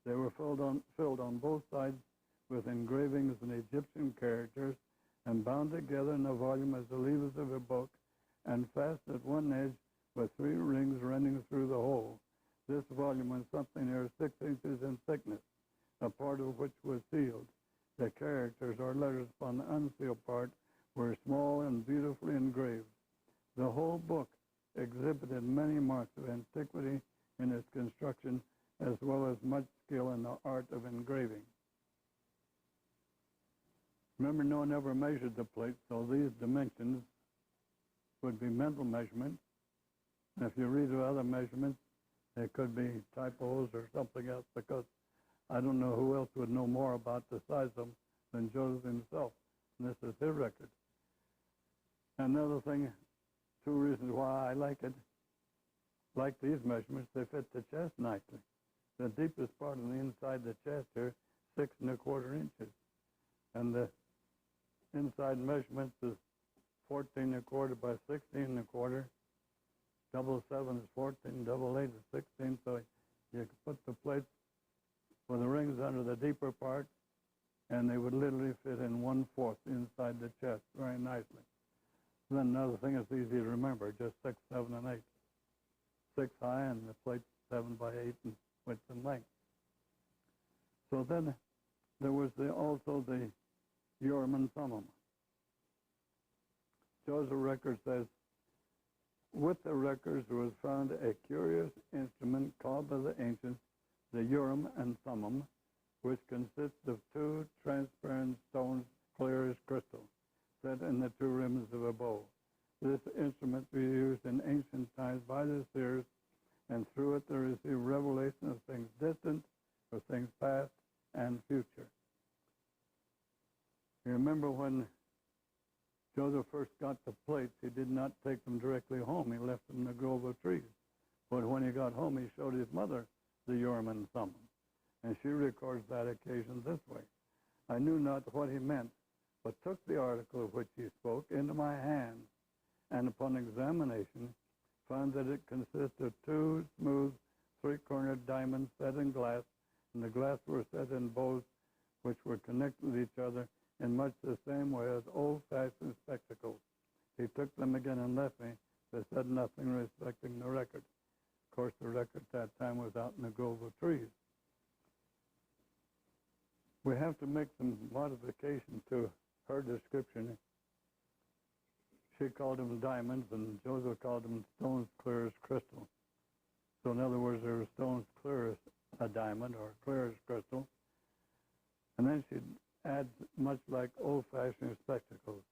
They were filled on both sides with engravings in Egyptian characters and bound together in a volume as the leaves of a book, and fastened at one edge with 3 rings running through the whole. This volume was something near 6 inches in thickness, a part of which was sealed. The characters or letters upon the unsealed part were small and beautifully engraved. The whole book exhibited many marks of antiquity in its construction, as well as much skill in the art of engraving. Remember, no one ever measured the plate, so these dimensions would be mental measurements. And if you read the other measurements, there could be typos or something else, because I don't know who else would know more about the size of them than Joseph himself. And this is his record. Another thing, 2 reasons why I like it. Like these measurements, they fit the chest nicely. The deepest part on the inside of the chest here, 6 1/4 inches. And the inside measurements is 14 1/4 by 16 1/4. Double 7 is 14, double 8 is 16, so you could put the plates with the rings under the deeper part, and they would literally fit in 1/4 inside the chest very nicely. Then another thing is easy to remember, just 6, 7, and 8. 6 high, and the plate 7 by 8 in width and length. So then there was also the Urim and Thummim. Joseph record says, with the records was found a curious instrument called by the ancients the Urim and Thummim, which consists of 2 transparent stones clear as crystal, set in the 2 rims of a bow. This instrument was used in ancient times by the seers, and through it they received revelation of things distant, of things past and future. You remember when Joseph first got the plates, he did not take them directly home. He left them in the grove of trees. But when he got home, he showed his mother the Urim and Thummim. And she records that occasion this way. I knew not what he meant, but took the article of which he spoke into my hand, and upon examination found that it consisted of 2 smooth 3-cornered diamonds set in glass, and the glass were set in bows which were connected with each other in much the same way as old-fashioned spectacles. He took them again and left me, but said nothing respecting the record. Of course, the record at that time was out in the grove of trees. We have to make some modification to her description. She called them diamonds, and Joseph called them stones clear as crystal. So in other words, there were stones clear as a diamond or clear as crystal. And then she'd add much like old-fashioned spectacles.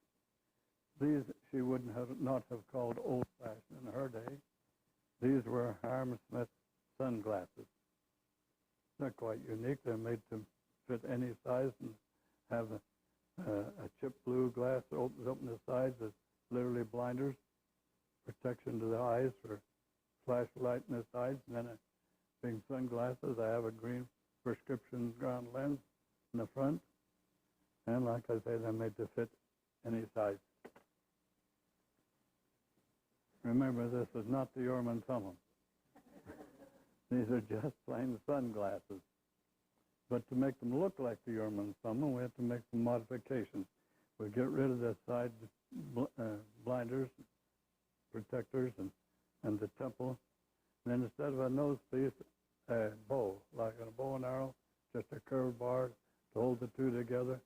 These she wouldn't have not have called old-fashioned in her day. These were Hyrum Smith sunglasses. They're quite unique. They're made to fit any size and have a chip blue glass that opens up in the sides. It's literally blinders, protection to the eyes for flashlight in the sides, and then being sunglasses. I have a green prescription ground lens in the front, and like I say, they're made to fit any size. Remember, this is not the Urim and Thummim. These are just plain sunglasses. But to make them look like the Urim and Thummim, we have to make some modifications. We get rid of the side blinders, protectors, and the temple. And then instead of a nose piece, a bow, like a bow and arrow, just a curved bar to hold the two together.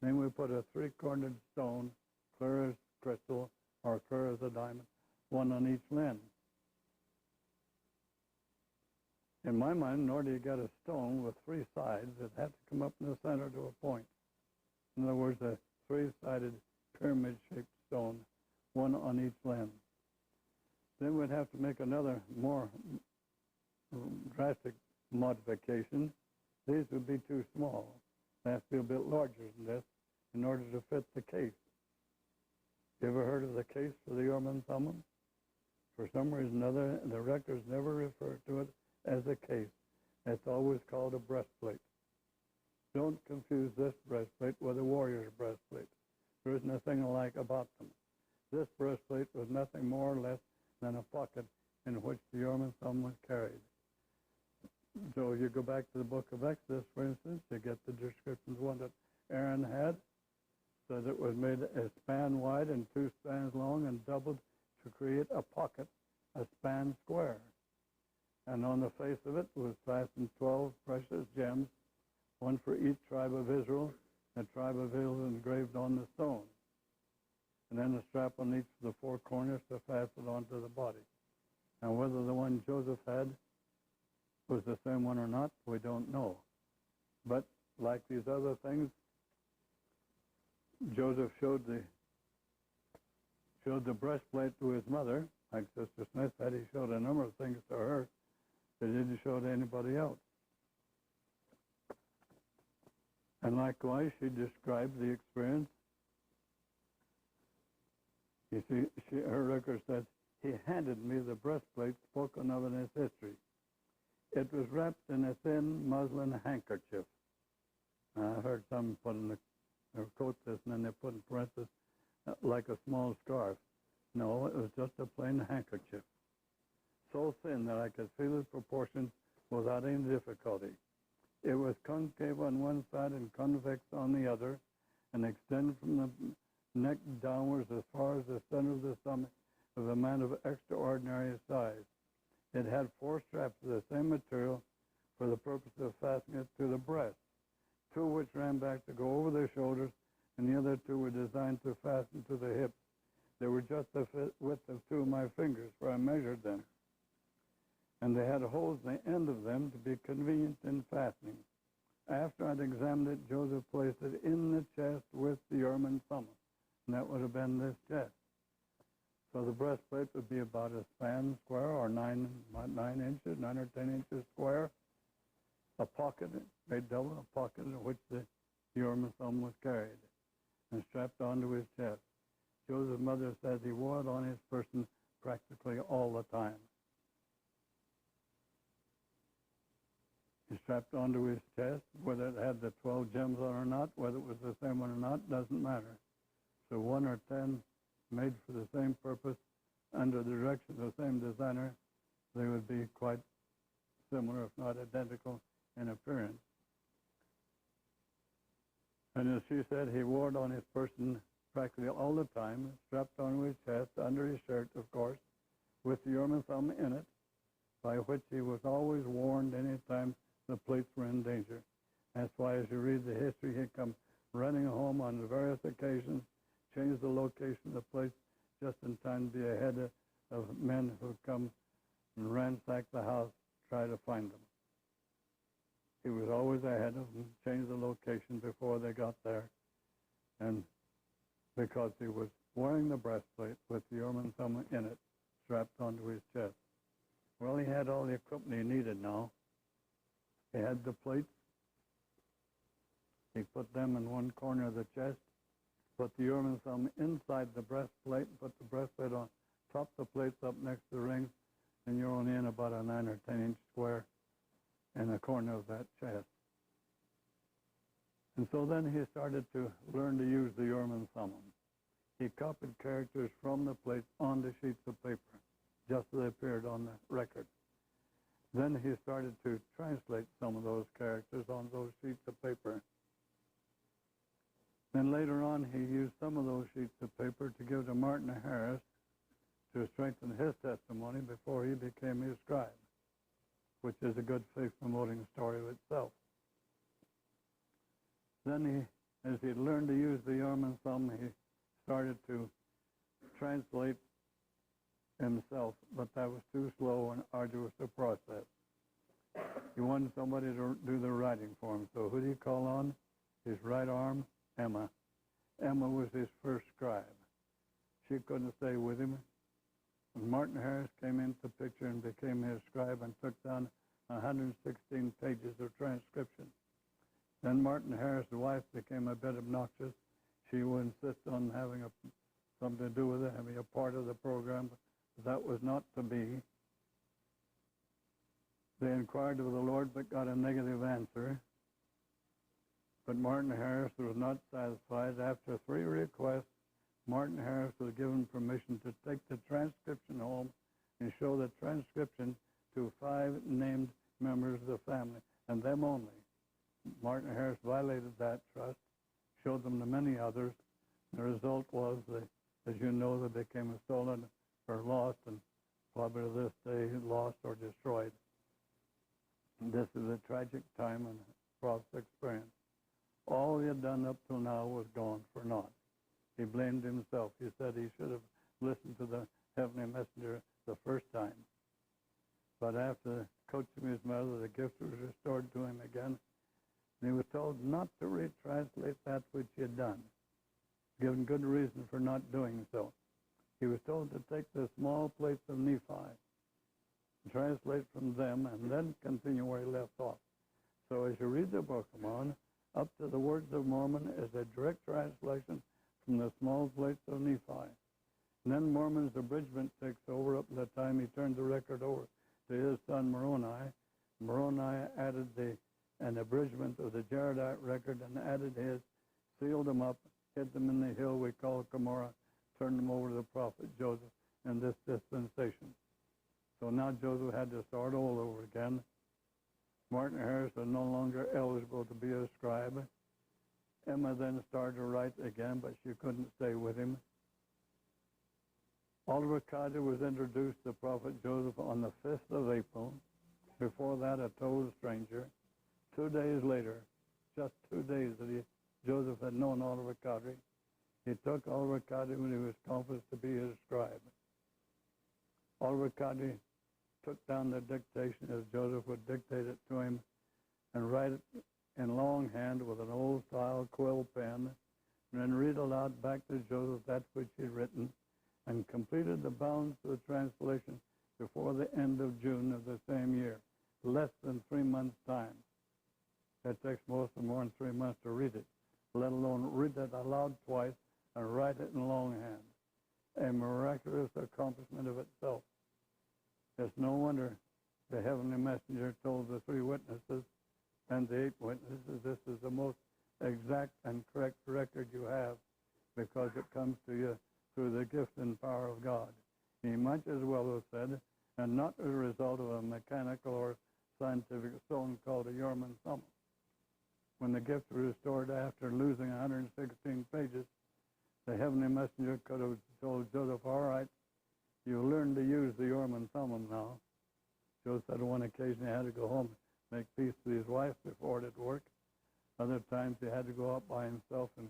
Then we put a three-cornered stone, clear as crystal or clear as a diamond, one on each lens. In my mind, in order to get a stone with three sides, it had to come up in the center to a point. In other words, a three-sided pyramid-shaped stone, one on each lens. Then we'd have to make another more drastic modification. These would be too small. They have to be a bit larger than this in order to fit the case. You ever heard of the case for the Urim and Thummim? For some reason or other, the records never refer to it as a case. It's always called a breastplate. Don't confuse this breastplate with a warrior's breastplate. There isn't a thing alike about them. This breastplate was nothing more or less than a pocket in which the Urim and Thummim was carried. So if you go back to the book of Exodus, for instance, you get the descriptions, one that Aaron had, so that it was made a span wide and 2 spans long and doubled to create a pocket, a span square. And on the face of it was fastened 12 precious gems, one for each tribe of Israel. The tribe of Israel engraved on the stone. And then a strap on each of the 4 corners to fasten onto the body. And whether the one Joseph had was the same one or not, we don't know. But like these other things, Joseph showed the breastplate to his mother, like Sister Smith said. He showed a number of things to her that he didn't show to anybody else. And likewise, she described the experience. You see, her record says, he handed me the breastplate spoken of in his history. It was wrapped in a thin muslin handkerchief. I heard some put in their coat this, and then they put in parentheses, like a small scarf. No, it was just a plain handkerchief, so thin that I could feel its proportions without any difficulty. It was concave on one side and convex on the other, and extended from the neck downwards as far as the center of the stomach of a man of extraordinary size. It had 4 straps of the same material for the purpose of fastening it to the breast, 2 which ran back to go over the shoulders, and the other 2 were designed to fasten to the hips. They were just the width of 2 of my fingers, for I measured them. And they had holes in the end of them to be convenient in fastening. After I'd examined it, Joseph placed it in the chest with the Urim and Thummim, and that would have been this chest. So the breastplate would be about a span square, or 9 inches, 9 or 10 inches square. A pocket, made double, a pocket in which the Urim and Thummim was carried and strapped onto his chest. Joseph's mother says he wore it on his person practically all the time. He strapped onto his chest, whether it had the 12 gems on or not, whether it was the same one or not, doesn't matter. So 1 or 10 made for the same purpose, under the direction of the same designer, they would be quite similar, if not identical, in appearance. And as she said, he wore it on his person practically all the time, strapped onto his chest, under his shirt, of course, with the Urim and Thummim in it, by which he was always warned any time the plates were in danger. That's why, as you read the history, he'd come running home on various occasions, change the location of the plates just in time to be ahead of men who come and ransacked the house to try to find them. He was always ahead of them, changed the location before they got there, and because he was wearing the breastplate with the Urim thumb in it, strapped onto his chest. Well, he had all the equipment he needed now. He had the plates. He put them in one corner of the chest, put the Urim thumb inside the breastplate, put the breastplate on top the plates up next to the rings, and you're only in about a 9 or 10 inch square in the corner of that chest. And so then he started to learn to use the Urim Thummim. He copied characters from the plates onto sheets of paper, just as they appeared on the record. Then he started to translate some of those characters on those sheets of paper. Then later on, he used some of those sheets of paper to give to Martin Harris to strengthen his testimony before he became his scribe, which is a good faith-promoting story of itself. Then he, as he learned to use the Urim Thumb, he started to translate himself, but that was too slow and arduous a process. He wanted somebody to do the writing for him, so who did he call on? His right arm, Emma. Emma was his first scribe. She couldn't stay with him. When Martin Harris came into the picture and became his scribe and took down 116 pages of transcription. Then Martin Harris' wife became a bit obnoxious. She would insist on having something to do with it, having a part of the program, but that was not to be. They inquired of the Lord but got a negative answer. But Martin Harris was not satisfied. After 3 requests, Martin Harris was given permission to take the transcription home and show the transcription to 5 named members of the family, and them only. Martin Harris violated that trust, showed them to many others. The result was, as you know, they became stolen or lost, and probably to this day lost or destroyed. And this is a tragic time in Rob's experience. All he had done up till now was gone for naught. He blamed himself. He said he should have listened to the heavenly messenger the first time. But after coaching his mother, the gift was restored to him again. And he was told not to retranslate that which he had done, given good reason for not doing so. He was told to take the small plates of Nephi, translate from them, and then continue where he left off. So as you read the Book of Mormon, up to the words of Mormon is a direct translation from the small plates of Nephi. And then Mormon's abridgment takes over up to the time he turned the record over to his son Moroni. Moroni added an abridgment of the Jaredite record and added his, sealed them up, hid them in the hill we call Cumorah, turned them over to the prophet Joseph in this dispensation. So now Joseph had to start all over again. Martin Harris was no longer eligible to be a scribe. Emma then started to write again, but she couldn't stay with him. Oliver Carter was introduced to Prophet Joseph on the 5th of April. Before that, a total stranger. 2 days later, just 2 days that Joseph had known Oliver Carter, he took Oliver Carter when he was confident to be his scribe. Oliver Carter took down the dictation as Joseph would dictate it to him and write it in longhand with an old-style quill pen, and then read aloud back to Joseph that which he'd written, and completed the balance of the translation before the end of June of the same year, less than 3 months' time. It takes most of more than 3 months to read it, let alone read it aloud twice and write it in longhand. A miraculous accomplishment of itself. It's no wonder the heavenly messenger told the 3 witnesses and the 8 witnesses, this is the most exact and correct record you have, because it comes to you through the gift and power of God. He might as well have said, and not as a result of a mechanical or scientific stone called a Urim Thummim. When the gift was restored after losing 116 pages, the heavenly messenger could have told Joseph, all right, you learned to use the Urim Thummim now. Joseph said on one occasion he had to go home, make peace with his wife before it would work. Other times he had to go out by himself and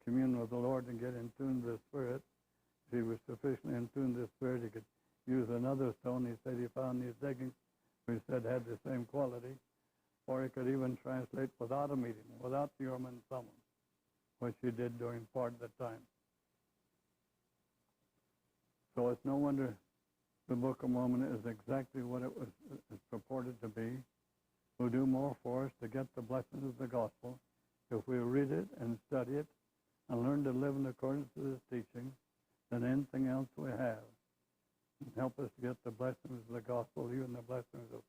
commune with the Lord and get in tune to the Spirit. If he was sufficiently in tune to the Spirit, he could use another stone. He said he found these diggings, which he said had the same quality. Or he could even translate without a medium, without the Urim and Thummim, which he did during part of the time. So it's no wonder the Book of Mormon is exactly what it was purported to be. Will do more for us to get the blessings of the gospel if we read it and study it and learn to live in accordance to this teaching than anything else we have. And help us to get the blessings of the gospel, even the blessings of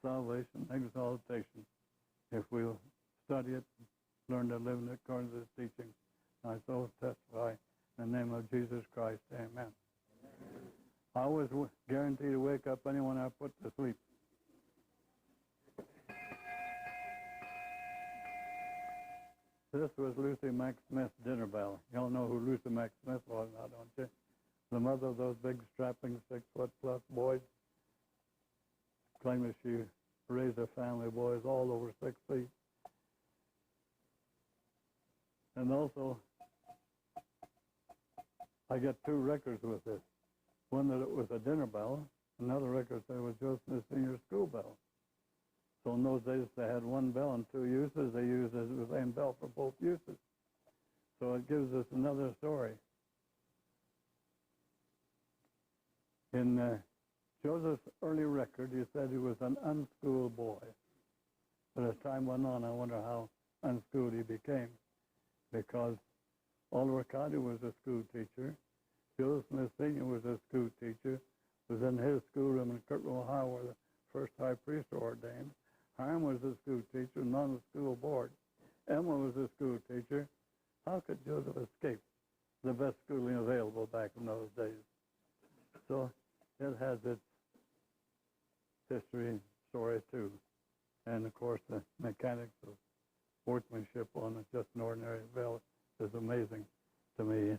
salvation, exaltation, if we'll study it, learn to live in accordance to this teaching. I so testify in the name of Jesus Christ. Amen. Amen. I always guarantee to wake up anyone I put to sleep. This was Lucy Mack Smith's dinner bell. You all know who Lucy Mack Smith was now, don't you? The mother of those big, strapping, 6-foot-plus boys, claiming she raised her family boys all over 6 feet. And also, I got 2 records with this. One that it was a dinner bell, another record said it was Joseph Smith Senior school bell. So in those days, they had one bell and 2 uses. They used the same bell for both uses. So it gives us another story. In Joseph's early record, he said he was an unschooled boy. But as time went on, I wonder how unschooled he became, because Oliver Cotty was a school teacher. Joseph Smith Sr. was a school teacher, was in his schoolroom in Kirtland, Ohio, where the first high priest was ordained. Hyrum was a school teacher, and on the school board. Emma was a school teacher. How could Joseph escape the best schooling available back in those days? So it has its history and story, too. And, of course, the mechanics of workmanship on just an ordinary bell is amazing to me,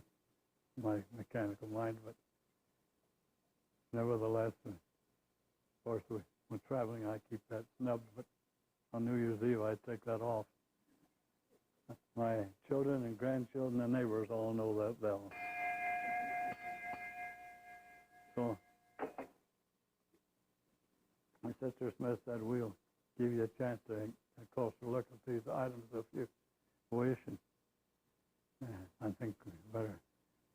my mechanical mind. But nevertheless, of course, when traveling, I keep that snubbed. But on New Year's Eve, I take that off. My children and grandchildren and neighbors all know that bell. So my sister Smith said, we'll give you a chance to take a closer look at these items if you wish. And I think we better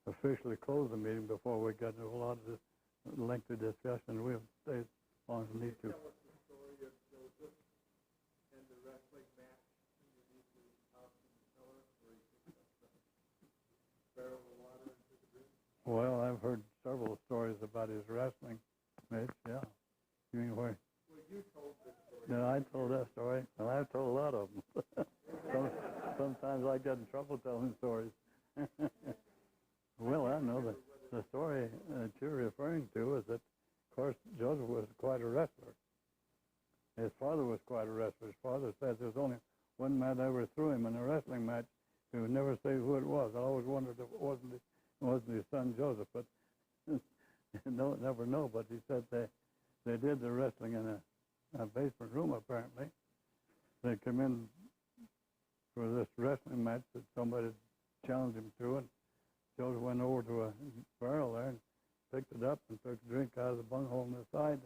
officially close the meeting before we get into a lot of this lengthy discussion. We'll stay as long as we need to. Tell us the story of Joseph and the wrestling match underneath his house in the cellar where he picked up the barrel of water and took a drink. Well, I've heard several stories about his wrestling match, yeah. You mean where? Well, you told this story. No, I told that story, and I've told a lot of them. Sometimes I get in trouble telling stories. Well, I know that the story that you're referring to is that, of course, Joseph was quite a wrestler. His father was quite a wrestler. His father says there's only one man that ever threw him in a wrestling match. He would never say who it was. I always wondered if it wasn't his son Joseph, but no, never know. But he said they did the wrestling in a basement room, apparently. They came in for this wrestling match that somebody challenged him to, and Joseph went over to a barrel there and picked it up and took a drink out of the bunghole on the side.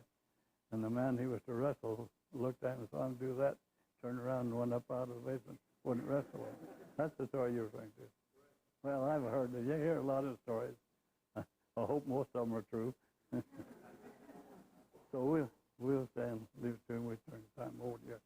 And the man he was to wrestle looked at him and saw him do that, turned around and went up out of the basement, wouldn't wrestle him. That's the story you're referring to. Well, I've heard that. You hear a lot of stories. I hope most of them are true. So we'll stand, leave it to him. We turn time over to you.